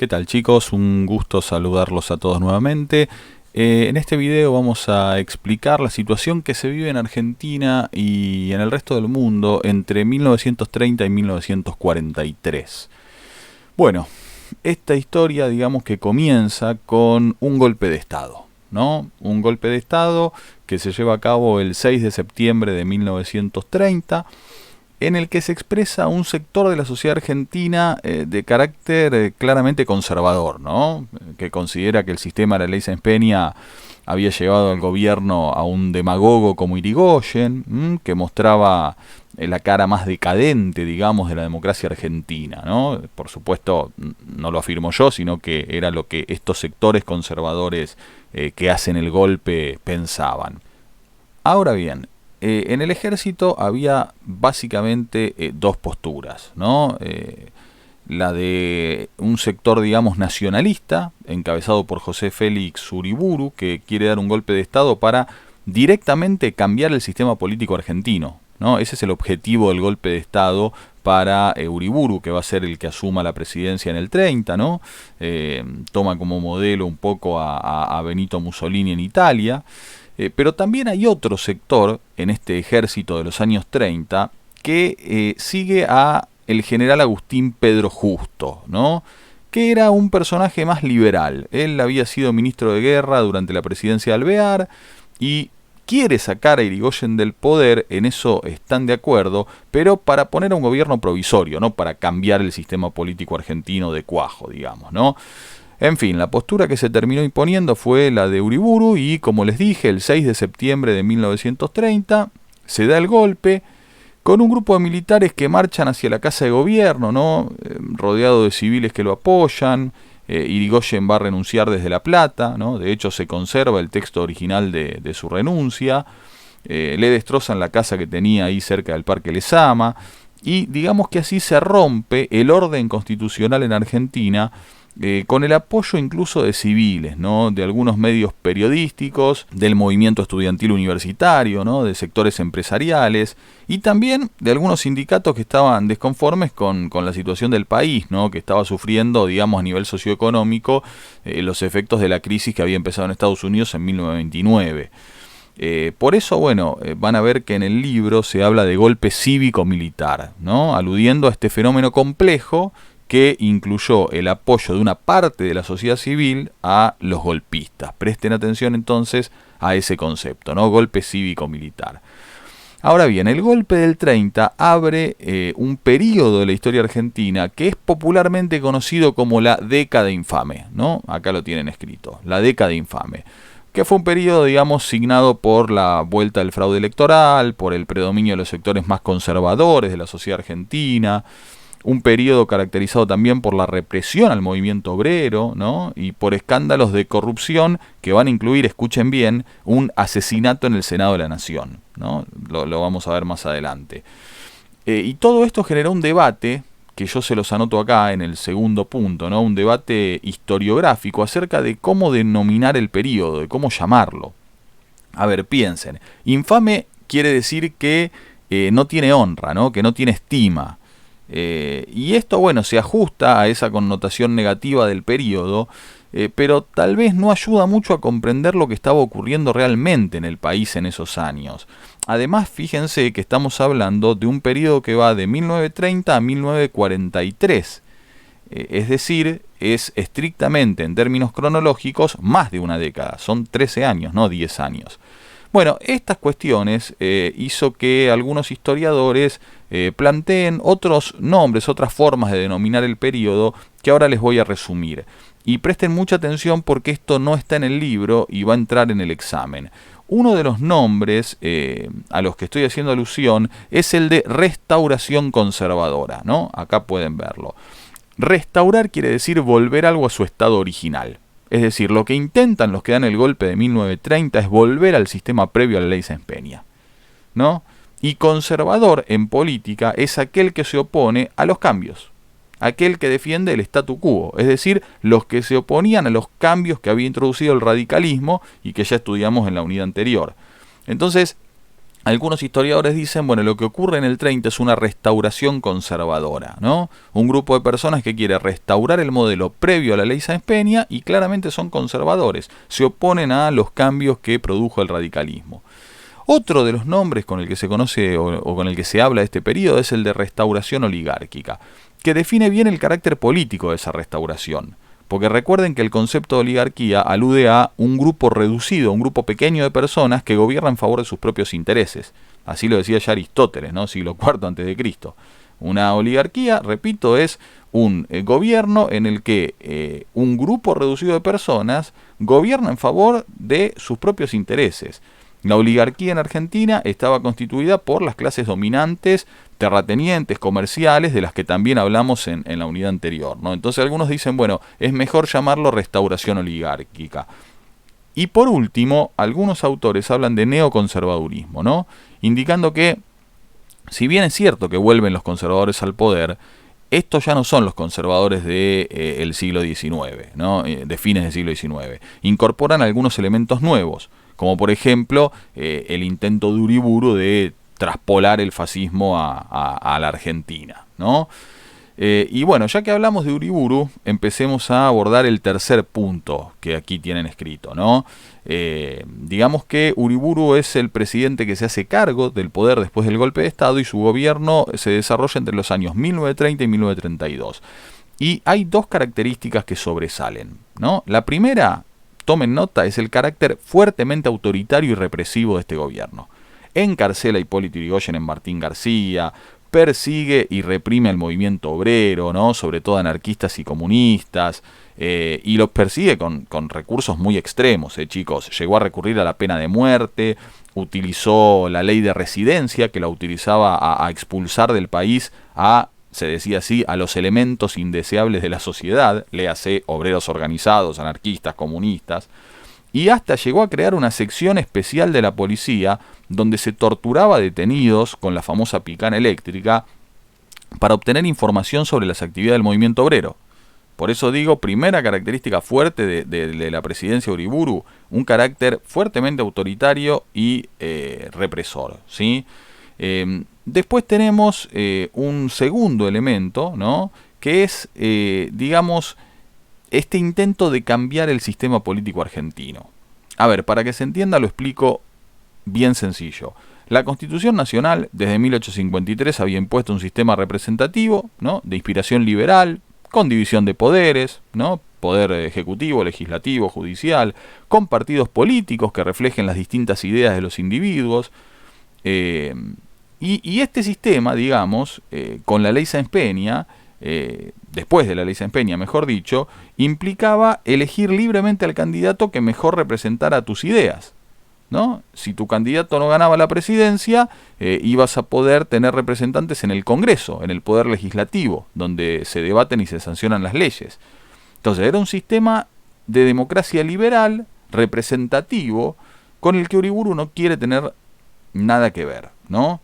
¿Qué tal, chicos? Un gusto saludarlos a todos nuevamente. En este video vamos a explicar la situación que se vive en Argentina y en el resto del mundo entre 1930 y 1943. Bueno, esta historia, digamos que comienza con un golpe de Estado, ¿no? Un golpe de Estado que se lleva a cabo el 6 de septiembre de 1930, en el que se expresa un sector de la sociedad argentina de carácter claramente conservador, ¿no? Que considera que el sistema de la ley Sáenz Peña había llevado al gobierno a un demagogo como Irigoyen, que mostraba la cara más decadente, digamos, de la democracia argentina, ¿no? Por supuesto, no lo afirmo yo, sino que era lo que estos sectores conservadores que hacen el golpe pensaban. Ahora bien, en el ejército había básicamente dos posturas, ¿no? La de un sector, digamos, nacionalista, encabezado por José Félix Uriburu, que quiere dar un golpe de Estado para directamente cambiar el sistema político argentino, ¿no? Ese es el objetivo del golpe de Estado para Uriburu, que va a ser el que asuma la presidencia en el 30, ¿no? Toma como modelo un poco a Benito Mussolini en Italia. Pero también hay otro sector en este ejército de los años 30 que sigue a el general Agustín Pedro Justo, ¿no? Que era un personaje más liberal. Él había sido ministro de guerra durante la presidencia de Alvear y quiere sacar a Irigoyen del poder, en eso están de acuerdo, pero para poner a un gobierno provisorio, no para cambiar el sistema político argentino de cuajo, digamos, ¿no? En fin, la postura que se terminó imponiendo fue la de Uriburu y, como les dije, el 6 de septiembre de 1930 se da el golpe con un grupo de militares que marchan hacia la Casa de Gobierno, ¿no? Rodeado de civiles que lo apoyan. Irigoyen va a renunciar desde La Plata, ¿no? De hecho se conserva el texto original de su renuncia. Le destrozan la casa que tenía ahí cerca del Parque Lezama y digamos que así se rompe el orden constitucional en Argentina, con el apoyo incluso de civiles, ¿no? De algunos medios periodísticos, del movimiento estudiantil universitario, ¿no? De sectores empresariales y también de algunos sindicatos que estaban desconformes con la situación del país, ¿no? Que estaba sufriendo, digamos, a nivel socioeconómico los efectos de la crisis que había empezado en Estados Unidos en 1929. Por eso, bueno, van a ver que en el libro se habla de golpe cívico-militar, ¿no? Aludiendo a este fenómeno complejo que incluyó el apoyo de una parte de la sociedad civil a los golpistas. Presten atención entonces a ese concepto, ¿no? Golpe cívico-militar. Ahora bien, el golpe del 30 abre un periodo de la historia argentina que es popularmente conocido como la década infame, ¿no? Acá lo tienen escrito, la década infame, que fue un periodo, digamos, signado por la vuelta del fraude electoral, por el predominio de los sectores más conservadores de la sociedad argentina, un periodo caracterizado también por la represión al movimiento obrero, ¿no? Y por escándalos de corrupción que van a incluir, escuchen bien, un asesinato en el Senado de la Nación, ¿no? Lo vamos a ver más adelante. Y todo esto generó un debate, que yo se los anoto acá en el segundo punto, ¿no? Un debate historiográfico acerca de cómo denominar el periodo, de cómo llamarlo. A ver, piensen, infame quiere decir que no tiene honra, ¿no? Que no tiene estima. Y esto, bueno, se ajusta a esa connotación negativa del periodo, pero tal vez no ayuda mucho a comprender lo que estaba ocurriendo realmente en el país en esos años. Además, fíjense que estamos hablando de un periodo que va de 1930 a 1943. Es decir, es estrictamente, en términos cronológicos, más de una década. Son 13 años, no 10 años. Bueno, estas cuestiones hizo que algunos historiadores planteen otros nombres, otras formas de denominar el periodo que ahora les voy a resumir. Y presten mucha atención porque esto no está en el libro y va a entrar en el examen. Uno de los nombres a los que estoy haciendo alusión es el de restauración conservadora, ¿no? Acá pueden verlo. Restaurar quiere decir volver algo a su estado original. Es decir, lo que intentan los que dan el golpe de 1930 es volver al sistema previo a la ley Sáenz Peña, ¿no? Y conservador en política es aquel que se opone a los cambios, aquel que defiende el statu quo, es decir, los que se oponían a los cambios que había introducido el radicalismo y que ya estudiamos en la unidad anterior. Entonces, algunos historiadores dicen, bueno, lo que ocurre en el 30 es una restauración conservadora, ¿no? Un grupo de personas que quiere restaurar el modelo previo a la ley Sáenz Peña y claramente son conservadores, se oponen a los cambios que produjo el radicalismo. Otro de los nombres con el que se conoce o con el que se habla de este periodo es el de restauración oligárquica, que define bien el carácter político de esa restauración. Porque recuerden que el concepto de oligarquía alude a un grupo reducido, un grupo pequeño de personas que gobiernan en favor de sus propios intereses. Así lo decía ya Aristóteles, ¿no? Siglo IV a.C. Una oligarquía, repito, es un gobierno en el que un grupo reducido de personas gobierna en favor de sus propios intereses. La oligarquía en Argentina estaba constituida por las clases dominantes, terratenientes, comerciales, de las que también hablamos en la unidad anterior, ¿no? Entonces algunos dicen, bueno, es mejor llamarlo restauración oligárquica. Y por último, algunos autores hablan de neoconservadurismo, ¿no? Indicando que, si bien es cierto que vuelven los conservadores al poder, estos ya no son los conservadores del siglo XIX, ¿no? De fines del siglo XIX. Incorporan algunos elementos nuevos, como por ejemplo el intento de Uriburu de traspolar el fascismo a la Argentina, ¿no? Y bueno, ya que hablamos de Uriburu, empecemos a abordar el tercer punto que aquí tienen escrito, ¿no? Digamos que Uriburu es el presidente que se hace cargo del poder después del golpe de Estado y su gobierno se desarrolla entre los años 1930 y 1932. Y hay dos características que sobresalen, ¿no? La primera, tomen nota, es el carácter fuertemente autoritario y represivo de este gobierno. Encarcela a Hipólito Yrigoyen en Martín García, persigue y reprime al movimiento obrero, ¿no? Sobre todo anarquistas y comunistas, y los persigue con recursos muy extremos, chicos. Llegó a recurrir a la pena de muerte, utilizó la ley de residencia, que la utilizaba a expulsar del país se decía así, a los elementos indeseables de la sociedad, léase obreros organizados, anarquistas, comunistas, y hasta llegó a crear una sección especial de la policía donde se torturaba a detenidos con la famosa picana eléctrica para obtener información sobre las actividades del movimiento obrero. Por eso digo, primera característica fuerte de la presidencia de Uriburu, un carácter fuertemente autoritario y represor, ¿sí? Después tenemos un segundo elemento, ¿no? Que es, digamos, este intento de cambiar el sistema político argentino. A ver, para que se entienda lo explico bien sencillo. La Constitución Nacional desde 1853 había impuesto un sistema representativo, ¿no? De inspiración liberal, con división de poderes, ¿no? Poder ejecutivo, legislativo, judicial, con partidos políticos que reflejen las distintas ideas de los individuos. Y este sistema, digamos, con la ley Sáenz Peña, después de la ley Sáenz Peña, mejor dicho, implicaba elegir libremente al candidato que mejor representara tus ideas, ¿no? Si tu candidato no ganaba la presidencia, ibas a poder tener representantes en el Congreso, en el Poder Legislativo, donde se debaten y se sancionan las leyes. Entonces era un sistema de democracia liberal, representativo, con el que Uriburu no quiere tener nada que ver, ¿no?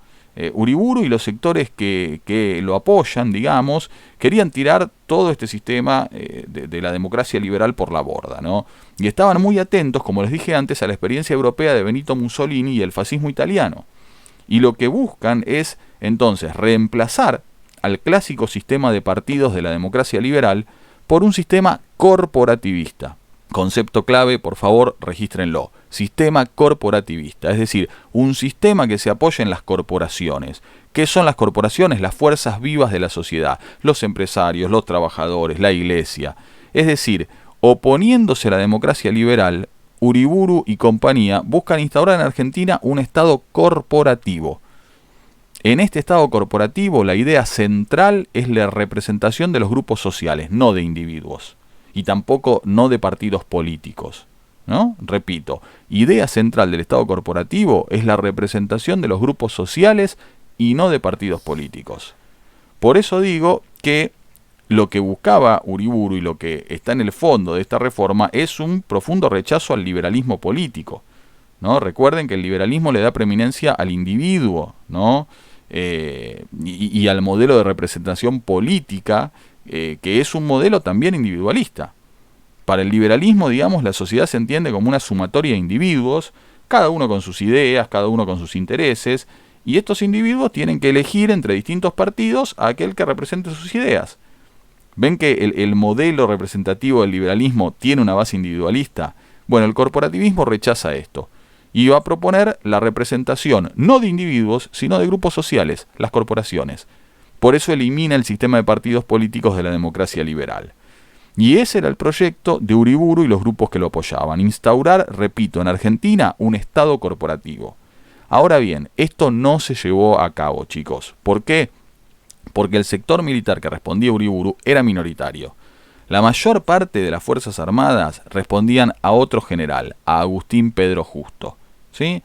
Uriburu y los sectores que lo apoyan, digamos, querían tirar todo este sistema de la democracia liberal por la borda, ¿no? Y estaban muy atentos, como les dije antes, a la experiencia europea de Benito Mussolini y el fascismo italiano. Y lo que buscan es, entonces, reemplazar al clásico sistema de partidos de la democracia liberal por un sistema corporativista. Concepto clave, por favor, regístrenlo. Sistema corporativista, es decir, un sistema que se apoya en las corporaciones. ¿Qué son las corporaciones? Las fuerzas vivas de la sociedad, los empresarios, los trabajadores, la iglesia. Es decir, oponiéndose a la democracia liberal, Uriburu y compañía buscan instaurar en Argentina un Estado corporativo. En este Estado corporativo, la idea central es la representación de los grupos sociales, no de individuos. Y tampoco no de partidos políticos, ¿no? Repito, idea central del Estado corporativo es la representación de los grupos sociales y no de partidos políticos. Por eso digo que lo que buscaba Uriburu y lo que está en el fondo de esta reforma es un profundo rechazo al liberalismo político, ¿no? Recuerden que el liberalismo le da preeminencia al individuo, ¿no? Y al modelo de representación política, que es un modelo también individualista. Para el liberalismo, digamos, la sociedad se entiende como una sumatoria de individuos cada uno con sus ideas, cada uno con sus intereses, y estos individuos tienen que elegir entre distintos partidos a aquel que represente sus ideas. ¿Ven que el modelo representativo del liberalismo tiene una base individualista? Bueno, el corporativismo rechaza esto y va a proponer la representación no de individuos, sino de grupos sociales, las corporaciones. Por eso elimina el sistema de partidos políticos de la democracia liberal. Y ese era el proyecto de Uriburu y los grupos que lo apoyaban: instaurar, repito, en Argentina un Estado corporativo. Ahora bien, esto no se llevó a cabo, chicos. ¿Por qué? Porque el sector militar que respondía a Uriburu era minoritario. La mayor parte de las Fuerzas Armadas respondían a otro general, a Agustín Pedro Justo, ¿sí?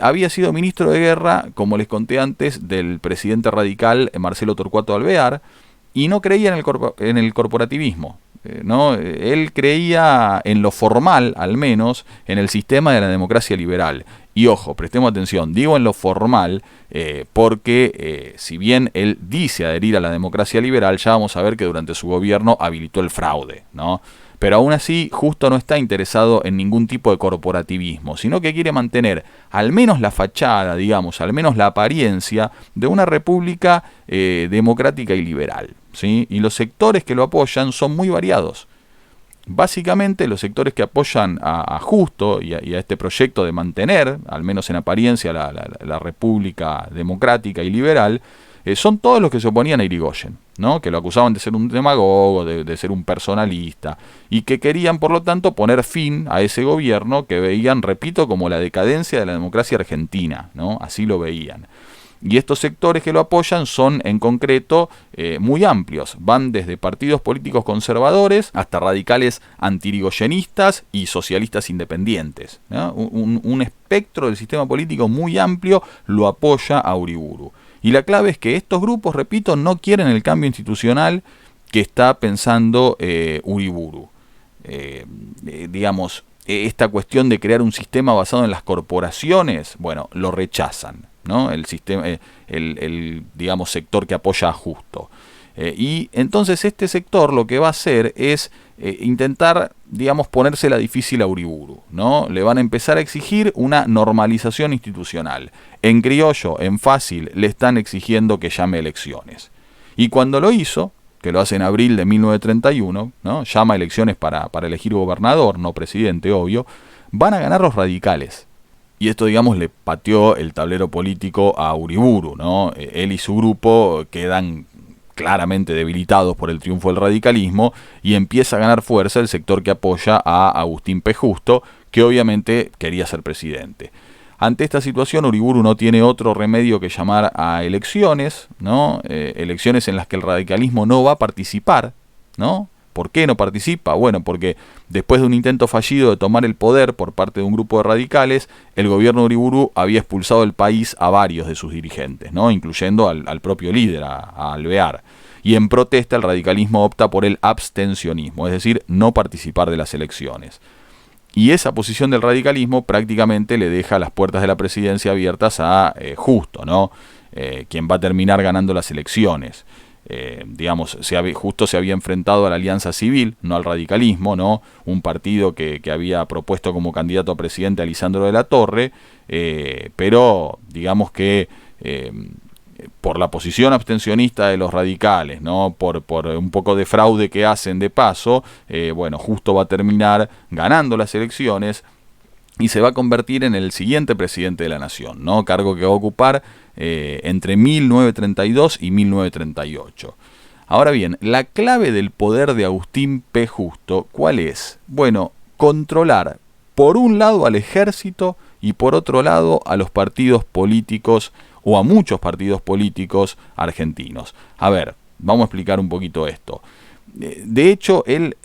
Había sido ministro de guerra, como les conté antes, del presidente radical Marcelo Torcuato Alvear, y no creía en el corporativismo. ¿No? Él creía en lo formal, al menos, en el sistema de la democracia liberal. Y ojo, prestemos atención, digo en lo formal porque si bien él dice adherir a la democracia liberal, ya vamos a ver que durante su gobierno habilitó el fraude, ¿no? Pero aún así, Justo no está interesado en ningún tipo de corporativismo, sino que quiere mantener al menos la fachada, digamos, al menos la apariencia de una república democrática y liberal, ¿sí? Y los sectores que lo apoyan son muy variados. Básicamente, los sectores que apoyan a Justo y a este proyecto de mantener, al menos en apariencia, la república democrática y liberal, son todos los que se oponían a Irigoyen, ¿no? Que lo acusaban de ser un demagogo, de ser un personalista, y que querían, por lo tanto, poner fin a ese gobierno que veían, repito, como la decadencia de la democracia argentina, ¿no? Así lo veían. Y estos sectores que lo apoyan son, en concreto, muy amplios. Van desde partidos políticos conservadores hasta radicales antirigoyenistas y socialistas independientes, ¿no? Un espectro del sistema político muy amplio lo apoya a Uriburu. Y la clave es que estos grupos, repito, no quieren el cambio institucional que está pensando Uriburu. Digamos, esta cuestión de crear un sistema basado en las corporaciones, bueno, lo rechazan, ¿no? El sistema, digamos, sector que apoya a Justo. Y entonces este sector lo que va a hacer es intentar, digamos, ponérsela difícil a Uriburu, ¿no? Le van a empezar a exigir una normalización institucional. En criollo, en fácil, le están exigiendo que llame elecciones. Y cuando lo hizo, que lo hace en abril de 1931, ¿no? Llama elecciones para elegir gobernador, no presidente, obvio, van a ganar los radicales. Y esto, digamos, le pateó el tablero político a Uriburu, ¿no? Él y su grupo quedan claramente debilitados por el triunfo del radicalismo y empieza a ganar fuerza el sector que apoya a Agustín P. Justo, que obviamente quería ser presidente. Ante esta situación, Uriburu no tiene otro remedio que llamar a elecciones, ¿no? Elecciones en las que el radicalismo no va a participar, ¿no? ¿Por qué no participa? Bueno, porque después de un intento fallido de tomar el poder por parte de un grupo de radicales, el gobierno de Uriburu había expulsado del país a varios de sus dirigentes, ¿no? Incluyendo al propio líder, a Alvear. Y en protesta el radicalismo opta por el abstencionismo, es decir, no participar de las elecciones. Y esa posición del radicalismo prácticamente le deja las puertas de la presidencia abiertas a Justo, ¿no? Quien va a terminar ganando las elecciones. Digamos, Justo se había enfrentado a la Alianza Civil, no al radicalismo, ¿no? Un partido que había propuesto como candidato a presidente a Lisandro de la Torre, pero digamos que por la posición abstencionista de los radicales, ¿no? Por un poco de fraude que hacen de paso, bueno, Justo va a terminar ganando las elecciones y se va a convertir en el siguiente presidente de la nación, ¿no? Cargo que va a ocupar entre 1932 y 1938. Ahora bien, la clave del poder de Agustín P. Justo, ¿cuál es? Bueno, controlar por un lado al ejército y por otro lado a los partidos políticos o a muchos partidos políticos argentinos. A ver, vamos a explicar un poquito esto. De hecho, él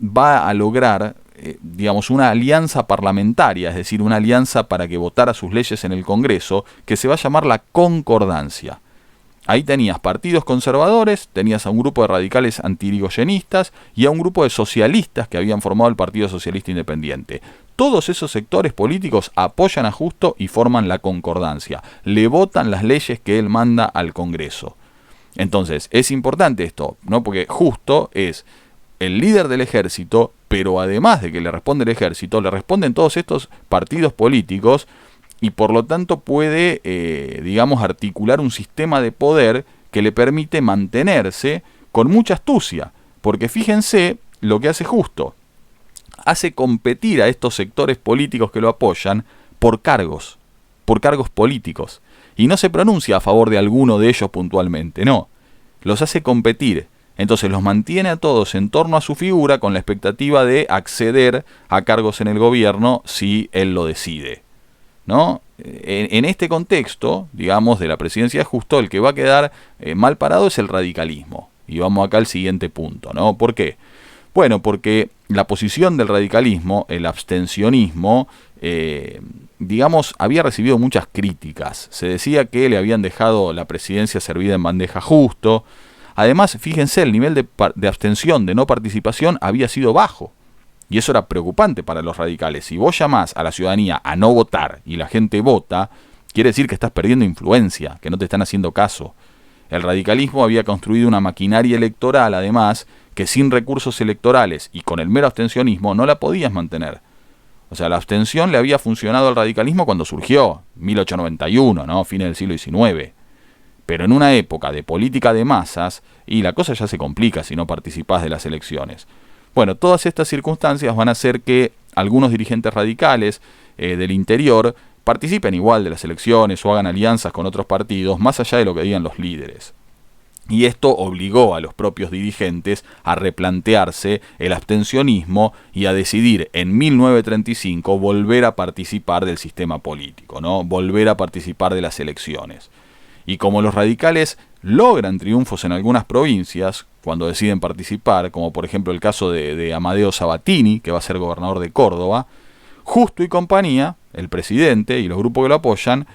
va a lograr digamos, una alianza parlamentaria, es decir, una alianza para que votara sus leyes en el Congreso, que se va a llamar la Concordancia. Ahí tenías partidos conservadores, tenías a un grupo de radicales antirigoyenistas y a un grupo de socialistas que habían formado el Partido Socialista Independiente. Todos esos sectores políticos apoyan a Justo y forman la Concordancia. Le votan las leyes que él manda al Congreso. Entonces, es importante esto, ¿no? Porque Justo es el líder del ejército pero además de que le responde el ejército, le responden todos estos partidos políticos y por lo tanto puede, digamos, articular un sistema de poder que le permite mantenerse con mucha astucia. Porque fíjense lo que hace Justo. Hace competir a estos sectores políticos que lo apoyan por cargos políticos. Y no se pronuncia a favor de alguno de ellos puntualmente, no. Los hace competir. Entonces los mantiene a todos en torno a su figura con la expectativa de acceder a cargos en el gobierno si él lo decide, ¿no? En este contexto, digamos, de la presidencia de Justo, el que va a quedar mal parado es el radicalismo. Y vamos acá al siguiente punto, ¿no? ¿Por qué? Bueno, porque la posición del radicalismo, el abstencionismo, digamos, había recibido muchas críticas. Se decía que le habían dejado la presidencia servida en bandeja Justo. Además, fíjense, el nivel de abstención, de no participación, había sido bajo. Y eso era preocupante para los radicales. Si vos llamás a la ciudadanía a no votar y la gente vota, quiere decir que estás perdiendo influencia, que no te están haciendo caso. El radicalismo había construido una maquinaria electoral, además, que sin recursos electorales y con el mero abstencionismo no la podías mantener. O sea, la abstención le había funcionado al radicalismo cuando surgió, 1891, ¿no? Fines del siglo XIX. Pero en una época de política de masas, y la cosa ya se complica si no participás de las elecciones. Bueno, todas estas circunstancias van a hacer que algunos dirigentes radicales del interior participen igual de las elecciones o hagan alianzas con otros partidos, más allá de lo que digan los líderes. Y esto obligó a los propios dirigentes a replantearse el abstencionismo y a decidir en 1935 volver a participar del sistema político, ¿no? Volver a participar de las elecciones. Y como los radicales logran triunfos en algunas provincias cuando deciden participar, como por ejemplo el caso de Amadeo Sabatini, que va a ser gobernador de Córdoba, Justo y compañía, el presidente y los grupos que lo apoyan,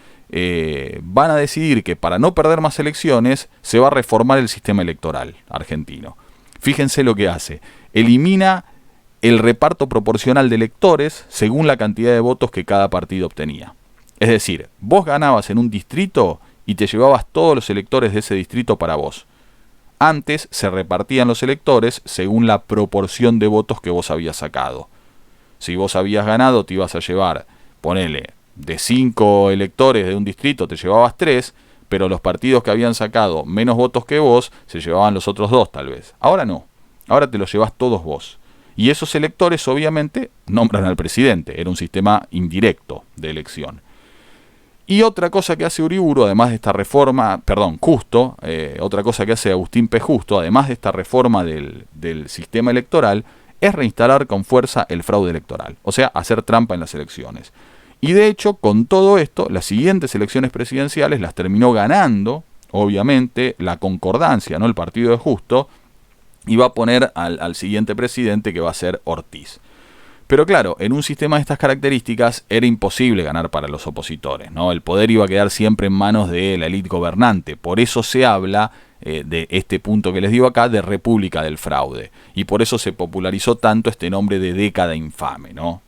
van a decidir que para no perder más elecciones se va a reformar el sistema electoral argentino. Fíjense lo que hace. Elimina el reparto proporcional de electores según la cantidad de votos que cada partido obtenía. Es decir, vos ganabas en un distrito y te llevabas todos los electores de ese distrito para vos. Antes se repartían los electores según la proporción de votos que vos habías sacado. Si vos habías ganado, te ibas a llevar, ponele, de 5 electores de un distrito te llevabas 3, pero los partidos que habían sacado menos votos que vos se llevaban los otros 2 tal vez. Ahora no, ahora te los llevas todos vos. Y esos electores obviamente nombran al presidente, era un sistema indirecto de elección. Y otra cosa que hace Uriburu, además de esta reforma, Justo, otra cosa que hace Agustín P. Justo, además de esta reforma del sistema electoral, es reinstalar con fuerza el fraude electoral, o sea, hacer trampa en las elecciones. Y de hecho, con todo esto, las siguientes elecciones presidenciales las terminó ganando, obviamente, la Concordancia, ¿no? El partido de Justo, y va a poner al siguiente presidente que va a ser Ortiz. Pero claro, en un sistema de estas características era imposible ganar para los opositores, ¿no? El poder iba a quedar siempre en manos de la élite gobernante. Por eso se habla de este punto que les digo acá, de República del Fraude. Y por eso se popularizó tanto este nombre de década infame, ¿no?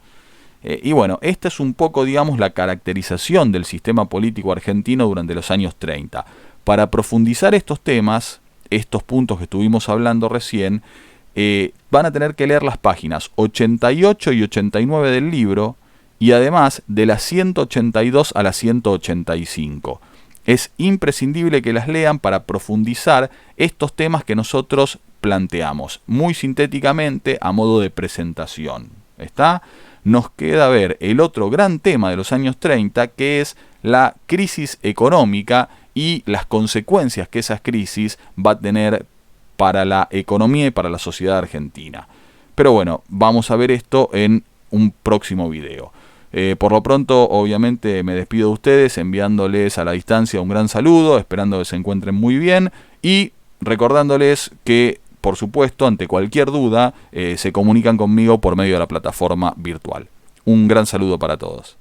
Y bueno, esta es un poco, digamos, la caracterización del sistema político argentino durante los años 30. Para profundizar estos temas, estos puntos que estuvimos hablando recién, van a tener que leer las páginas 88 y 89 del libro y además de las 182 a las 185. Es imprescindible que las lean para profundizar estos temas que nosotros planteamos, muy sintéticamente a modo de presentación. ¿Está? Nos queda ver el otro gran tema de los años 30, que es la crisis económica y las consecuencias que esa crisis va a tener para la economía y para la sociedad argentina. Pero bueno, vamos a ver esto en un próximo video. Por lo pronto, obviamente, me despido de ustedes enviándoles a la distancia un gran saludo, esperando que se encuentren muy bien y recordándoles que, por supuesto, ante cualquier duda, se comunican conmigo por medio de la plataforma virtual. Un gran saludo para todos.